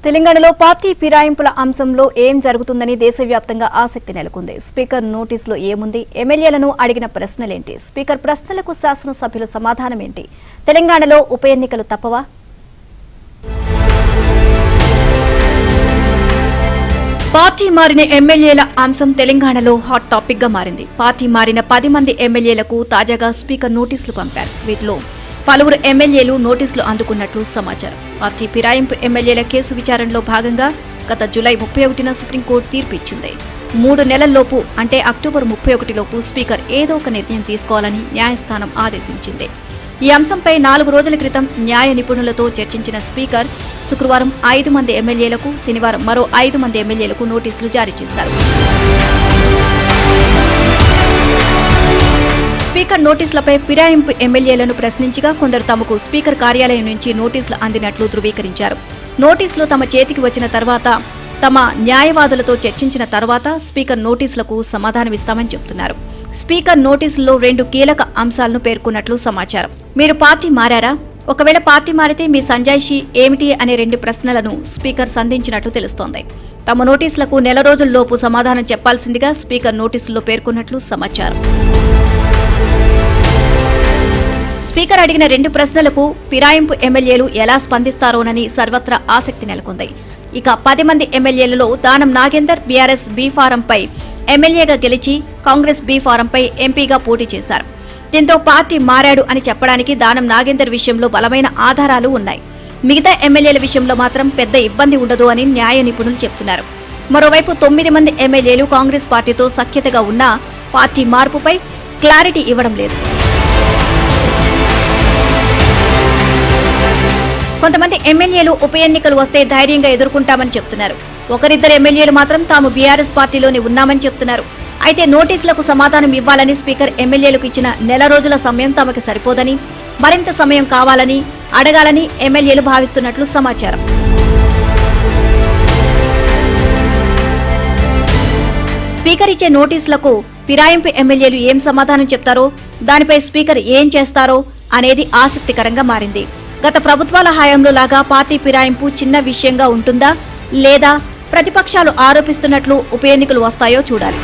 తెలంగాణలో పార్టీ ఫిరాయింపుల అంశంలో ఏం జరుగుతుందని దేశవ్యాప్తంగా ఆసక్తి నెలకొంది. స్పీకర్ నోటీసులో ఏముంది? ఎమ్మెల్యేలను అడిగిన ప్రశ్నలేంటి? స్పీకర్ ప్రశ్నలకు శాసనసభ్యుల సమాధానం ఏంటి? తెలంగాణలో ఉప ఎన్నికలు తప్పవా? పార్టీ మారిన ఎమ్మెల్యేల అంశం తెలంగాణలో హాట్ టాపిక్ గా మారింది. పార్టీ మారిన 10 మంది ఎమ్మెల్యేలకు తాజాగా స్పీకర్ నోటీసులు పంపారు. వీటిలో పలువురు ఎమ్మెల్యేలు నోటీసులు అందుకున్నట్లు సమాచారం. పార్టీ ఫిరాయింపు ఎమ్మెల్యేల కేసు విచారణలో భాగంగా గత జూలై 31న సుప్రీంకోర్టు తీర్పు ఇచ్చింది. 3 నెలల్లోపు అంటే అక్టోబర్ 31 లోపు స్పీకర్ ఏదో ఒక నిర్ణయం తీసుకోవాలని న్యాయస్థానం ఆదేశించింది. ఈ అంశంపై 4 రోజుల క్రితం న్యాయ నిపుణులతో చర్చించిన స్పీకర్ శుక్రవారం 5 మంది ఎమ్మెల్యేలకు, శనివారం మరో 5 మంది ఎమ్మెల్యేలకు నోటీసులు జారీ చేశారు. స్పీకర్ నోటీసులపై ఫిరాయింపు ఎమ్మెల్యేలను ప్రశ్నించగా కొందరు తమకు స్పీకర్ కార్యాలయం నుంచి నోటీసులు అందినట్లు ధృవీకరించారు. నోటీసులు తమ చేతికి వచ్చిన తర్వాత తమ న్యాయవాదులతో చర్చించిన తర్వాత స్పీకర్ నోటీసులకు సమాధానమిస్తామని చెబుతున్నారు. స్పీకర్ నోటీసుల్లో 2 కీలక అంశాలను పేర్కొన్నట్లు సమాచారం. మీరు పార్టీ మారారా? ఒకవేళ పార్టీ మారితే మీ సంజాయిషీ ఏమిటి అనే 2 ప్రశ్నలను స్పీకర్ సంధించినట్లు తెలుస్తోంది. తమ నోటీసులకు నెల రోజుల్లోపు సమాధానం చెప్పాల్సిందిగా స్పీకర్ నోటీసుల్లో పేర్కొన్నట్లు సమాచారం. స్పీకర్ అడిగిన 2 ప్రశ్నలకు ఫిరాయింపు ఎమ్మెల్యేలు ఎలా స్పందిస్తారోనని సర్వత్రా ఆసక్తి నెలకొంది. ఇక 10 మంది ఎమ్మెల్యేలలో దానం నాగేందర్ బీఆర్ఎస్ బీ ఫారంపై ఎమ్మెల్యేగా గెలిచి కాంగ్రెస్ బీ ఫారంపై ఎంపీగా పోటీ చేశారు. దీంతో పార్టీ మారాడు అని చెప్పడానికి దానం నాగేందర్ విషయంలో బలమైన ఆధారాలు ఉన్నాయి. మిగతా ఎమ్మెల్యేల విషయంలో మాత్రం పెద్ద ఇబ్బంది ఉండదు అని న్యాయ నిపుణులు చెబుతున్నారు. మరోవైపు 9 మంది ఎమ్మెల్యేలు కాంగ్రెస్ పార్టీతో సఖ్యతగా ఉన్నా పార్టీ మార్పుపై క్లారిటీ ఇవ్వడం లేదు. కొంతమంది ఎమ్మెల్యేలు ఉప ఎన్నికలు వస్తే ధైర్యంగా ఎదుర్కొంటామని చెప్తున్నారు. 1-2 ఎమ్మెల్యేలు మాత్రం తాము బీఆర్ఎస్ పార్టీలోనే ఉన్నామని చెప్తున్నారు. అయితే నోటీసులకు సమాధానం ఇవ్వాలని స్పీకర్ ఎమ్మెల్యేలకు ఇచ్చిన నెల రోజుల సమయం తమకు సరిపోదని, మరింత సమయం కావాలని అడగాలని ఎమ్మెల్యేలు భావిస్తున్నట్లు సమాచారం. స్పీకర్ ఇచ్చే నోటీసులకు ఫిరాయింపు ఎమ్మెల్యేలు ఏం సమాధానం చెప్తారో, దానిపై స్పీకర్ ఏం చేస్తారో అనేది ఆసక్తికరంగా మారింది. గత ప్రభుత్వాల హయాంలో లాగా పార్టీ ఫిరాయింపు చిన్న విషయంగా ఉంటుందా, లేదా ప్రతిపక్షాలు ఆరోపిస్తున్నట్లు ఉప ఎన్నికలు వస్తాయో చూడాలి.